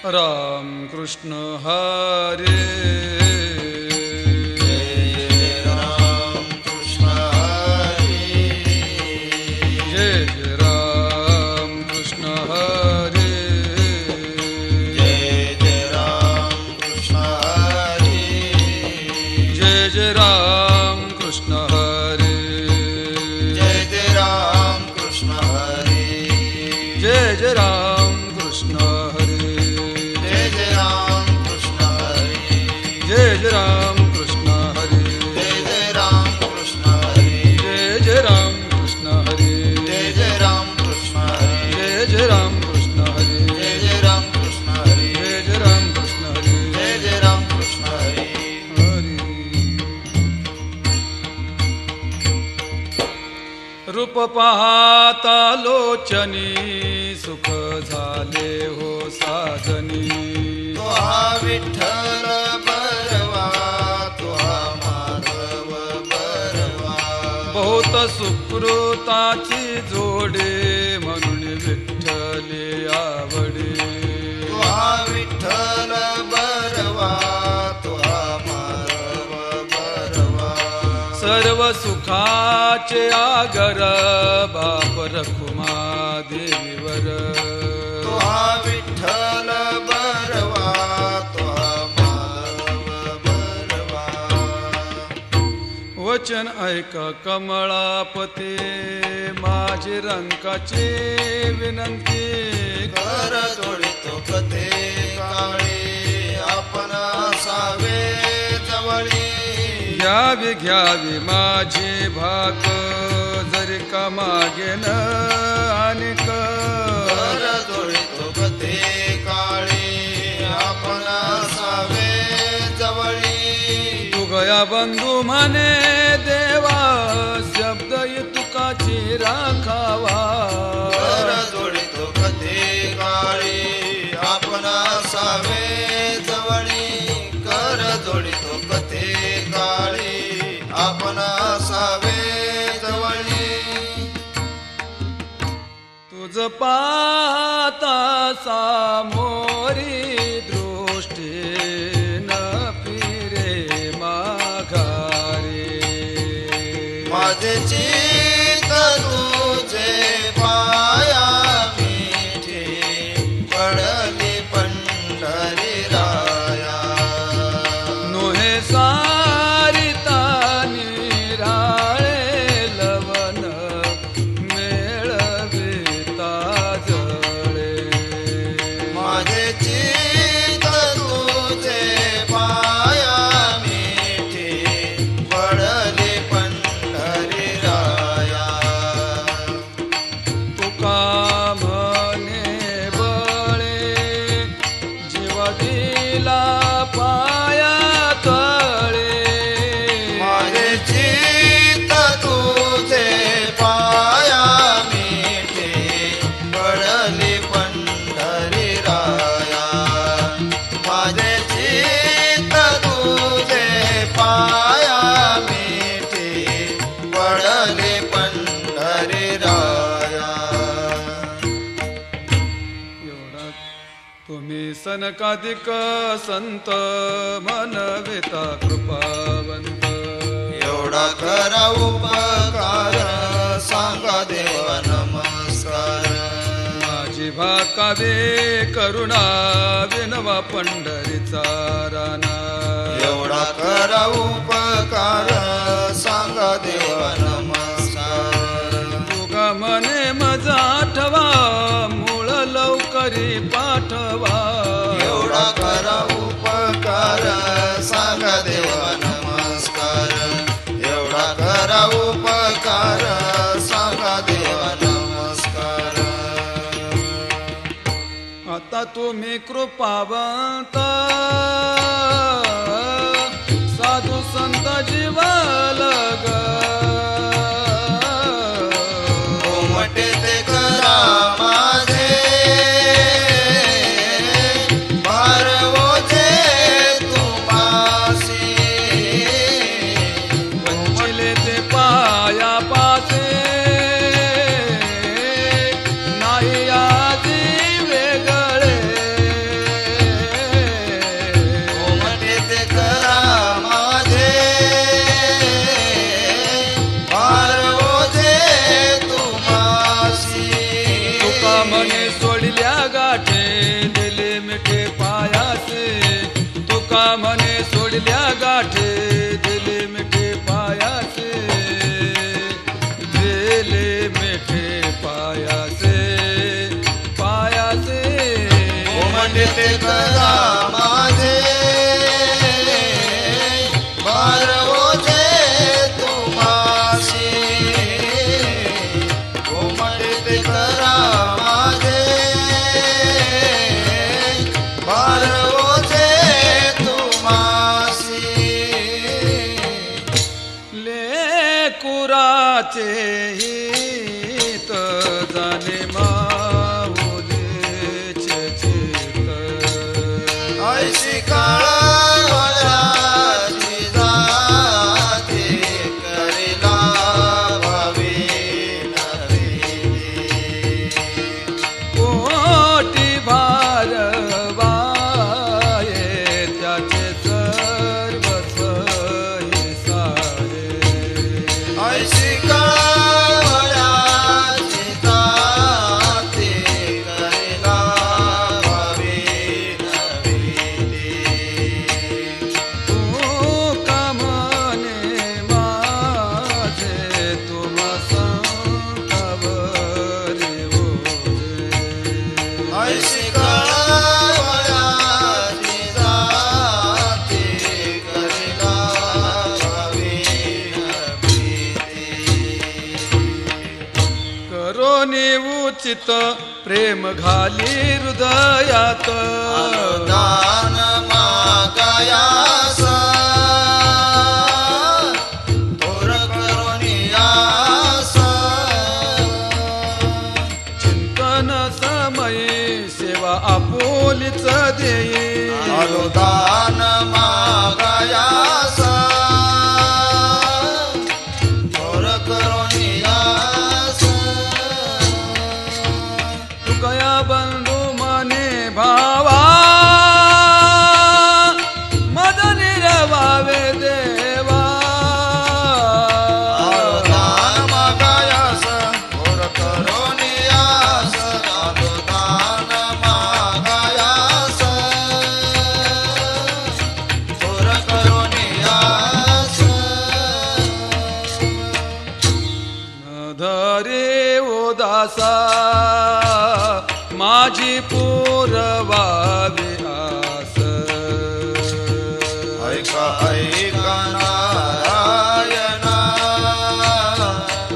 राम कृष्ण हरे राम कृष्ण हरे जय जय राम कृष्ण हरे जय जय राम कृष्ण हरे जय जय राम कृष्ण हरे जय जय राम कृष्ण हरे जय जय राम कृष्ण हरे जय जय राम कृष्ण हरे जय जय राम कृष्ण हरे जय जय राम कृष्ण हरे जय जय राम कृष्ण हरे जय जय राम कृष्ण हरे जय जय राम कृष्ण हरे जय जय राम कृष्ण हरे जय जय राम कृष्ण हरे जय जय राम कृष्ण हरे हरे रूप पाहता लोचनी सुख झाले हो साजनी तुहा विठ्ठल बरवा तुहा माधव बरवा बहुत सुकृताची जोडे म्हणून विठ्ठले आवडे तुहा विठ्ठल बरवा तुहा माधव बरवा सर्व सुखाचे आगर बाप रखुमा देवीवर तुहा विठ्ठल बरवा तुहा माधव बरवा वचन ऐक कमळापते माझे रंकाचे विनंती कर जोडितो कथे काळी आपण असावे जवळी घ्यावी घ्यावी माझे भाक जरी का मागेन अनेक कर जोडितो कथे काळी आपण असावे जवळी तुगया बंधू म्हणे देवा शब्द तुकाची राखावा कर जोडितो कथे काळी आपण असावे जवळी कर जोडितो कथे काळी आपण असावे जवळी तुझ पाहता सामोरी दृष्टी न फिरे माघारे माझे चित्त तुझे पाया मिठी पडली पंढरी राया नोहे सारिता निराळे लवन मेळविता जळे माझे चित्त तुझे पाया मिठी पडली पंढरी राया तुका म्हणे बळे जीव दिला पाया तळे माझे चित्त तुझे पाया मिठी पडली पंढरी राया माझे चित्त तुझे पाया मिठी पडली पंढरी राया एवढा तुम्ही सनकाधिक संत मनविता कृपावंत एवढा करा उपकार सांगा देवा नमस्कार माझी भाकावे करुणा विनवा पंढरीचा राणा एवढा करा उपकार सांगा देवा नमस्कार तुगा मने मजा आठवा मूळ लवकरी पाठवा एवढा करा उपकार सांगा देवा नमस्कार एवढा करा उपकार सांगा देवा नमस्कार आता तुम्ही कृपावंत साधू संत जीवालग कोमटे ते करा माझे भार ओझे तुम्हासी वंचिले ते पाया पासे नाही आधी वेगळे म्हणे सोडल्या गाठे दिले मिठे पायासे तुका म्हणे सोडल्या गाठे दिले मिठे पायासे दिले मिठे पायासे पायासे उमटते करा माझे भार ओझे तुम्हासी उमटते करा माझे भार ओझे तुम्हासी लेकुराचे हित जाणे माऊलीचे चित्त ऐशी काळाची जाते करिला भावे कोटी भारवाये त्याचे सर्वस्व सारे ऐशी काळाची जाते करिला भावे तू कामने माझे तुम संतावरी ओझे ऐशी काळाची जाते करिला भावे करोनी उचित प्रेम घाली हृदयात दान मागायास थोर करुणी आस चिंतन समयी सेवा आपोलीच देई आलो दान मागायास थोर करुणी आस तुकया बंधू मने भावा मद निरवावे देवा आलो दान मागायास थोर करुणी आस आलो दान मागायास थोर करुणी आस न धरे उदासा माझी पुरवावी आस ऐका ऐका नारायणा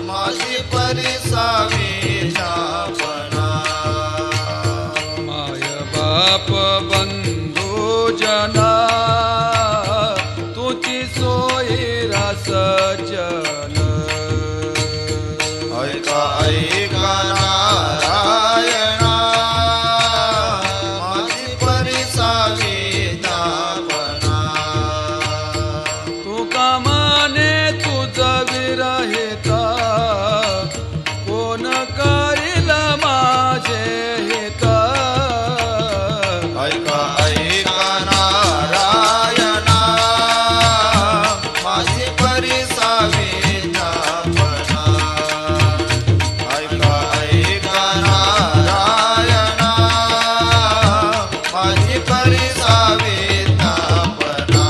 माझी परिसावी जापना माय बाप बंधू जना तुझी सोयीरा सज्जन ऐका ऐका नारायणा माझी परिसावी जापना तू कामाने तुझ विरहिता कोण करील माझे हित ऐका ऐका नारायणा माझी परिसावी जापना ऐका ऐका नारायणा माझी परिसावी जापना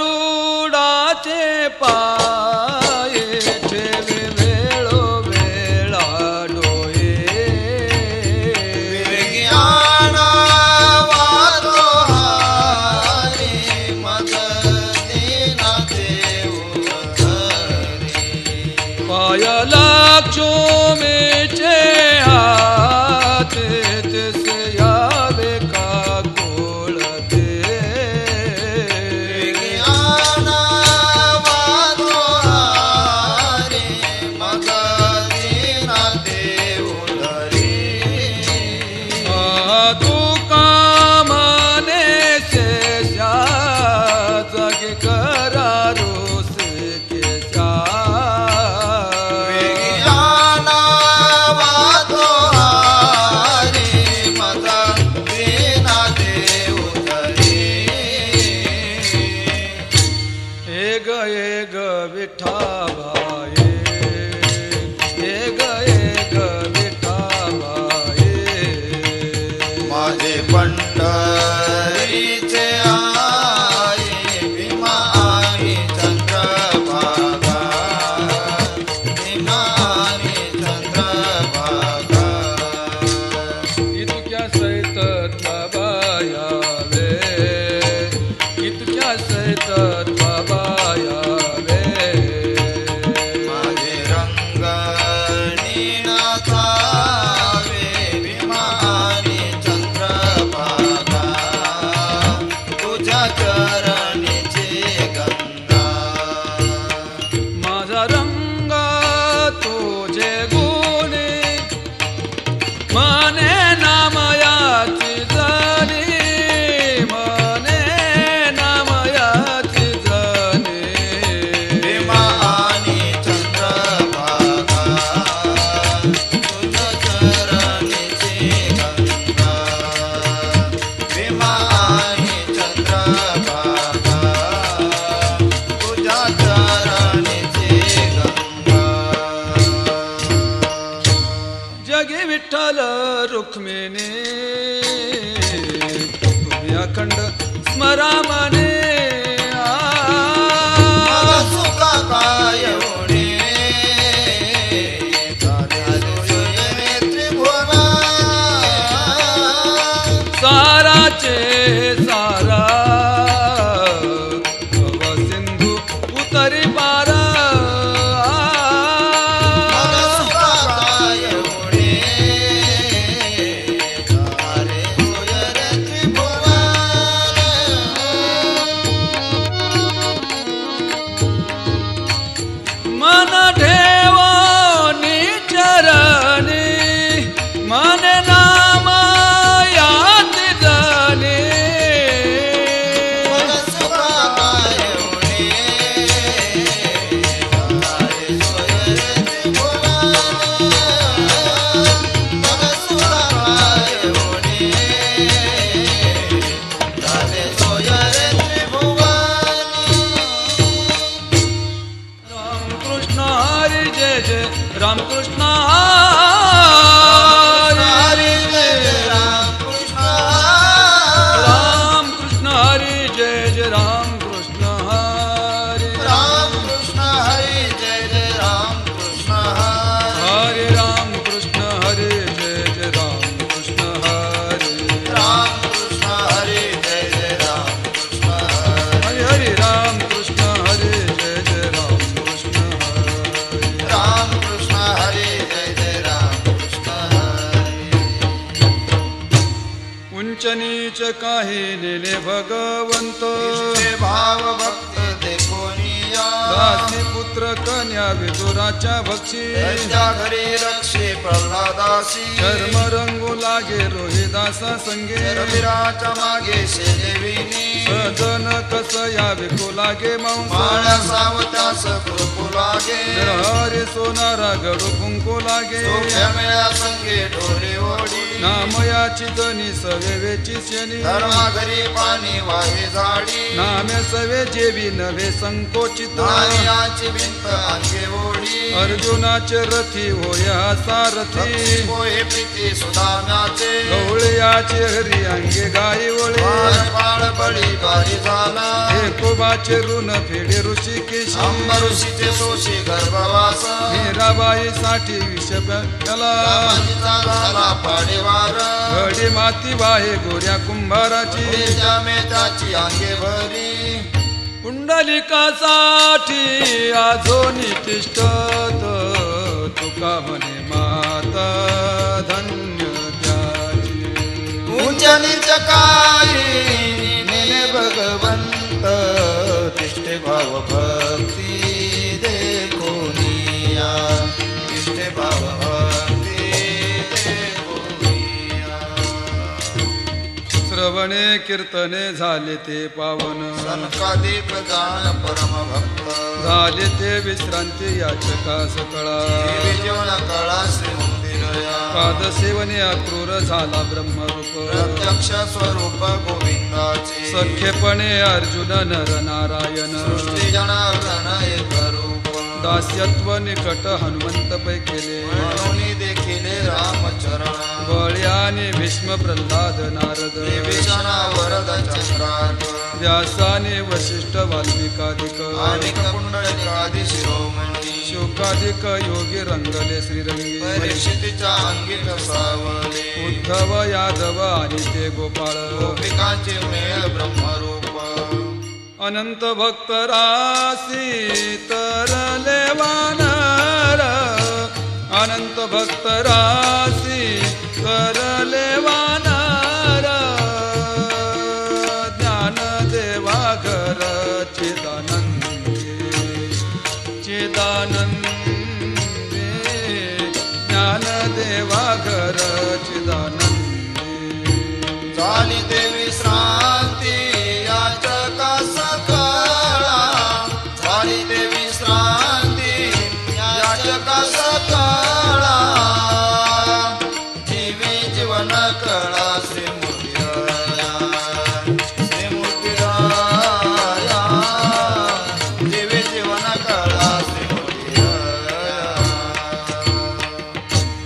गरुडाचे पाये ठेवे वेळो वेळा डोळे विज्ञाना वादो हारी मदतीना देऊ धरी पाय लक्ष्मीचे हात तसे यावे का कोळते विज्ञाना वादो हारी मदतीना देऊ धरी तू कामने शेषा जगे करारो से केशा विज्ञाना विमानी चंद्रभागा इतक्या सैत बाबा यावे इतक्या सैत बाबा यावे माझे रंगणी नाचावे विमानी चंद्रभागा तुझ्या चरणीचे गंगा माझा रंग तुझे गुणे मने नामयाची जनी मने नामयाची जनी विमानी चंद्रभागा तुझ्या चरणीचे गंगा विमानी चंद्रभागा तुझ्या चरणीचे गंगा जगी विठ्ठल रुक्मिणी तुम्ही अखंड स्मरा मने मग सुखा काय होणे झाले त्रिभुवना साराचे सारा भव सिंधू उतरी पारा मग सुखा काय होणे झाले त्रिभुवना मन ठेवो निचरणी मन नाम याद जने मग सुखा काय होणे झाले त्रिभुवना मग सुखा काय होणे झाले त्रिभुवनी राम कृष्ण हरी जय जय राम कृष्ण हरी राम कृष्ण राम कृष्ण हरी जय जय राम कृष्ण हरी राम कृष्ण हरी जय जय राम कृष्ण हरे राम कृष्ण हरे जय जय राम कृष्ण हरे राम कृष्ण हरी जय जय राम कृष्ण हरे हरे राम कृष्ण हरे जय जय राम कृष्ण हरे राम कृष्ण हरी जय जय राम कृष्ण उंच नीच काही नेले भगवंत इष्टे भाव भक्त देखोनिया दासी पुत्र कन्या विदुराच्या भक्षी त्यांच्या घरी रक्षे प्रल्हादासी कर्म रंगू लागे रोहिदासा संगे रविराच्या मागे शेदेविनी सजन कस यावे को लागे मांस माळ्या सावत्यास कृपू लागे हरे सोनारा गडू कुंकू लागे सोख्यामेळ्या संगे ढोले ओढी नामयाची जनी सवेची शनी धर्मा घरी पाणी वाहे झाडी नामे सवे जेवी नव्हे संकोचित नायाची भिंत अंगे ओढी अर्जुनाचे रथी होया सारथी पोहे प्रीती सुदाम्याचे गवळयाचे हरी अंगे गाई वळे बाळ बळी बारी झाला एकोबाचे ऋण फेडे ऋषिकेशी अंबऋषीचे सोशी गर्भवास मीराबाई साठी विष प्याला रामाजीचा झाला पाडेवार घडी माती वाहे गोऱ्या कुंभाराची मेत्याची अंगे भरी पुंडलिकासाठी आजोनी तिष्ठत तुका म्हणे माता धन्य त्याची उंच नीच काही नेले भगवंत तिष्ठे भाव भक्ती देखोनिया तिष्ठे भाव भक्ती देखोनिया श्रवणे कीर्तने झाले ते पावन सनकादिक गान परम भक्त झाले ते विश्रांती याचका सकळा जीवन कळा श्री मंदिरया पादसेवने अक्रूर झाला ब्रह्मरूप प्रत्यक्ष स्वरूप गोविंदाचे सख्यपणे अर्जुन नर नारायण सृष्टी जनार्दन एक रूप दास्यत्व निकट हनुमंत पै केले म्हणून देखील रामचरण बळ्याने भीष्म प्रल्हाद नारद विभीषणा वरद चक्रार्क व्यासाने वशिष्ठ वाल्मिकादिक आणि पुंडलिकादि शिरोमणी शोकाधिक योगी रंगले श्रीरंगी परीक्षितीच्या अंगी सावले उद्धव यादव आणि ते गोपाळ गोपिकांचे मेळ ब्रह्मरूप अनंत भक्त रासी तरले वानर अनंत भक्त रासी तरले वानर ज्ञान देवा घर चिदानंदी चिदानंदी ज्ञान देवा घर चिदानंदी झाली देवी श्रांती याचका सकळा झाली देवी श्रांती याचका सकळा जीवी जीवन कळा श्री मूर्तिराया श्री मूर्तिराया जीवी जीवन कळा श्री मूर्तिराया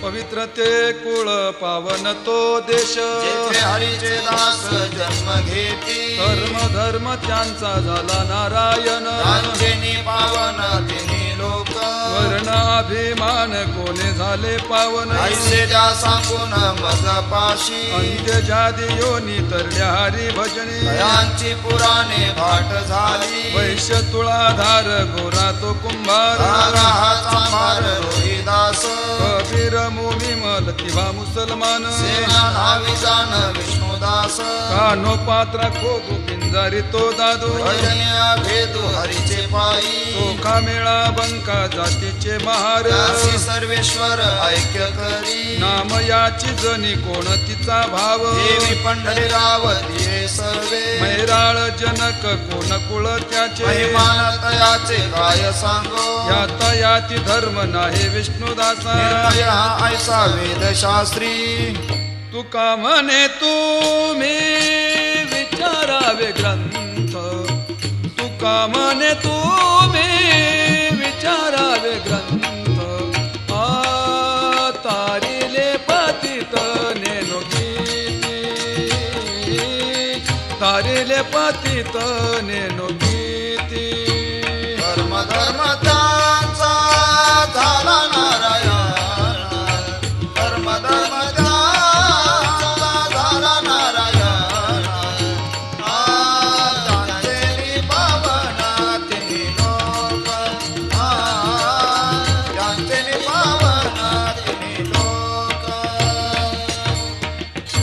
पवित्र ते कुळ पावन तो देश जेथे हरीचे दास जन्म घेती धर्म धर्म त्यांचा झाला नारायण रांजेनी पावन तिन्ही लोक वर्ण अभिमान कोणे झाले पावन ऐसे द्या सांगून मज पाशी अंत्य जादी योनी तरल्या हरी भजनी दयांची पुराणे भाट झाली वैश्य तुळाधार गोरा तो कुंभार रागाचा मार रोहिदास कबीर मुनी मलतिभा मुसलमान सेना नावी जाण विष्णुदास कानो पात्रा खोदू पिंजारी तो दादू भजन्या भेदू हरीचे पायी चोखा मेळा बंका जातीचे महार दासी सर्वेश्वर ऐक्य करी नाम याची जनी कोण तिचा भाव देवी पंढरी रावती सर्वे मैराळ जनक कोण कुळ त्याचे महिमान तयाचे काय सांगो याता याती धर्म नाही विष्णुदासा निर्णय हा ऐसा वेदशास्त्री तुका म्हणे तुम्ही विचारावे ग्रंथ तुका म्हणे तुम्ही विचारावे ग्रंथ आ तारिले पतित नेनो किती तारिले पतित नेनो किती धर्म धर्म त्यांचा झाला नारायण धर्म धर्म त्यांचा झाला नारायण त्यांचे पावना तिन्ही लोक त्यांचे पावना तिन्ही लोक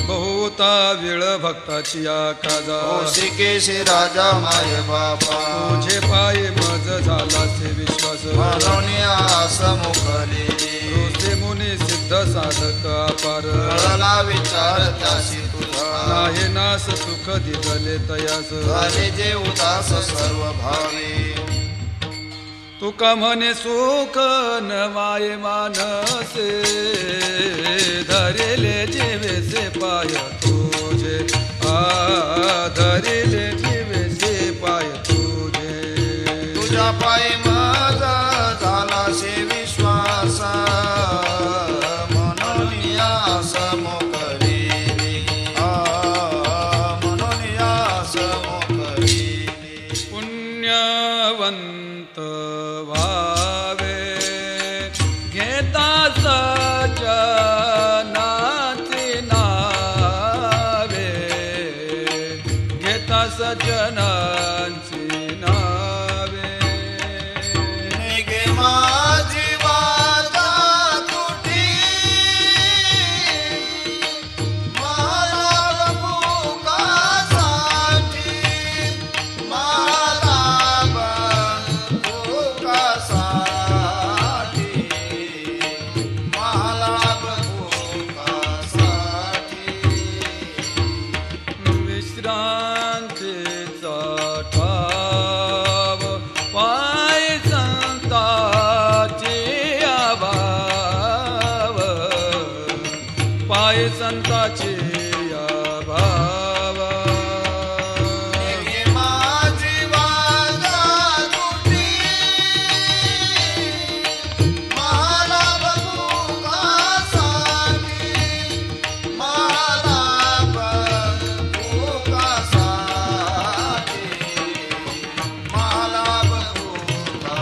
बहुता वेळ भक्ताची आकाजा शिकेशी राजा माय बापा तुझे पाय मज झाला से विश्वास मनोनिया समुखली रोसे मुनी सिद्ध साधक अपार कळला विचार त्याशी तुझा नाही नास सुख दिगले तयास झाले जे उदास सर्व भावी तुका म्हणे सुख नवाय मानसे धरिले जीवेसे पाय तुझे धरिले जीवेसे पाय तुझे तुझ्या पायी माझा झाला से विश्वास मनोनिया समोकली मनोनिया समोकली पुण्यवंत व्हावे घेता सजनाची नावे घेता सजनांची नावे निघे माझी वाजा तुटी मला भूकासाठी मला भूकासाठी मला भूकासाठी विश्रांतीचा ठाव पाय संताची अभाव पाय संताची अभाव निघे माझी वाजा तुटी मला भूकासाठी मला भूकासाठी मला भूकासाठी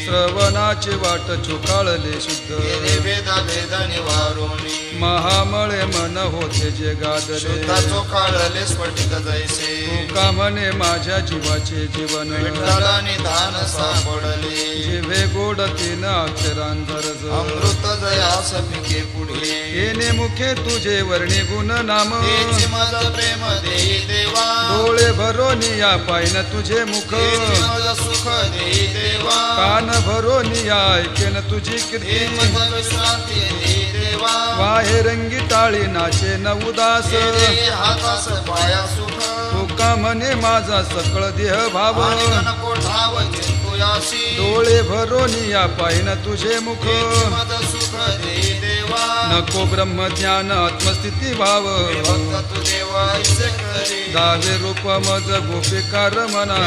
श्रवणाची वाट चुकाळले शुद्ध गेले भेदा भेद निवारोनी महामळे मन होते जे गादले शुद्धा चोखाळले स्फटिक जैसे तुका म्हणे माझ्या जीवाचे जीवन विठ्ठला निधान सापडले जिव्हे गोड तीन अक्षरांधरज अमृत जयास पिके पुढे येणे मुखे तुझे वर्णी गुण नाम तेची मज प्रेम देई देवा डोळे भरोनिया पाहिन तुझे मुख तेची मज सुख देई देवा कान भरोनिया ऐकेन तुझी हे कीर्ती मज विश्रांती देई देवा वाहे रंगी टाळी नाचे न उदास हे देई हातास पाया सुख तुका म्हणे माझा सकळ देह भाव आणि गणकोठाव चिंतुयासी डोळे भरोनिया पाहिन तुझे मुख तेची मज सुख देई देवा नको ब्रह्मज्ञान आत्मस्थिती भाव हे भक्त तू देवा ऐसे करी दावे रूप मज गोपिकार मना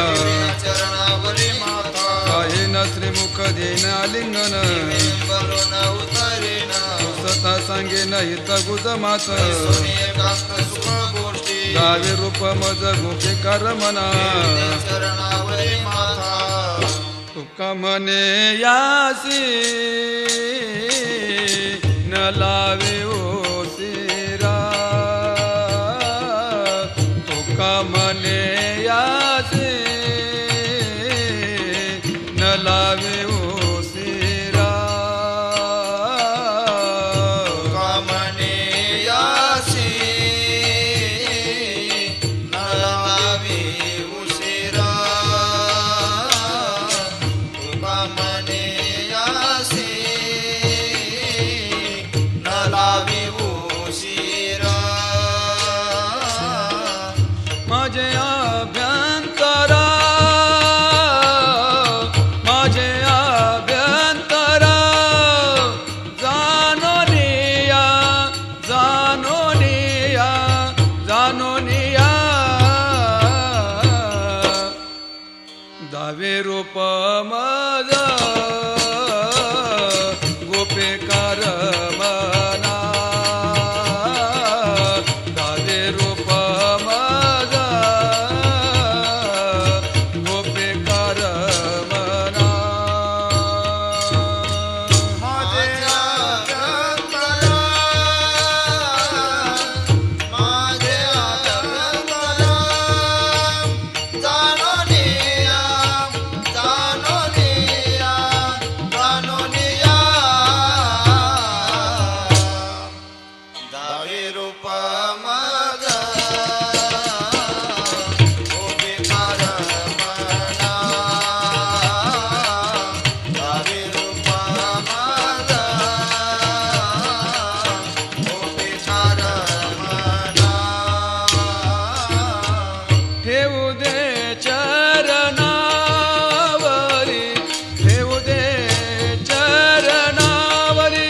चरणावरी माता आहे न श्रीमुख देन आलिंगन बलो न उतरेना सता सांगे न हित गुज मात सोनी एकांत सुख गोष्टी दावे रूप मज गोपिकार मना चरणावरी माता तुका म्हणे यासी न लावे ओसिरा तुका म्हणे यासी न लावे ओसिरा कामने यासी न लावी उशिरा कामने यासी न लावी उशिरा माझे अभ्यंतरा माझे अभ्यंतरा जानोनिया जानोनिया जानोनिया दावे रूप मज गोपिकार मना दावे रूप मज गोपिकार मना माझ्या अभ्यंतरा माझ्या अभ्यंतरा जानोनिया जानोनिया जानोनिया दावे रूप माझा गोपिकार मना दावे रूप माझा गोपिकार मना ठेवू दे चरणावरी ठेवू दे चरणावरी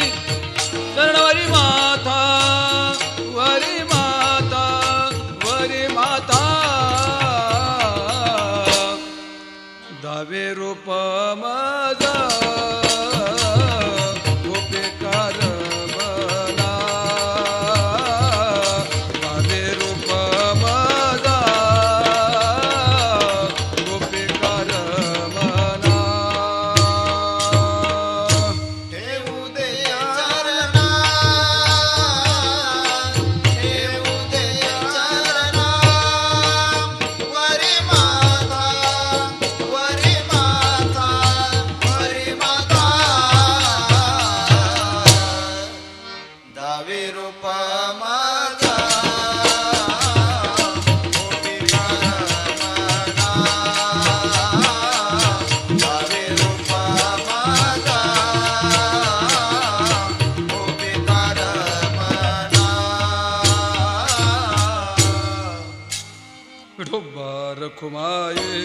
चरणावरी माता वरी माता वरी माता दावे रूप माझा गोपिकार मना दावे रूप माझा गोपिकार मना ठेवू दे चरणा ठेवू दे चरणा वरी माता वरी माता वरी माता दावे रूप माझा गोपिकार मना दावे रूप माझा गोपिकार मना विठोबा रखुमाये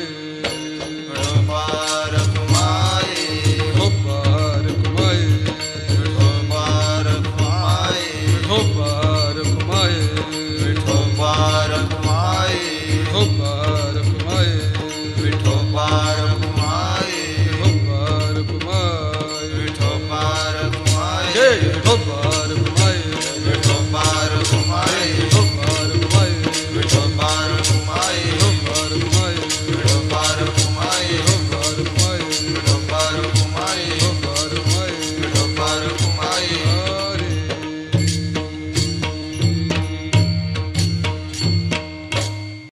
कृपा रखुमाई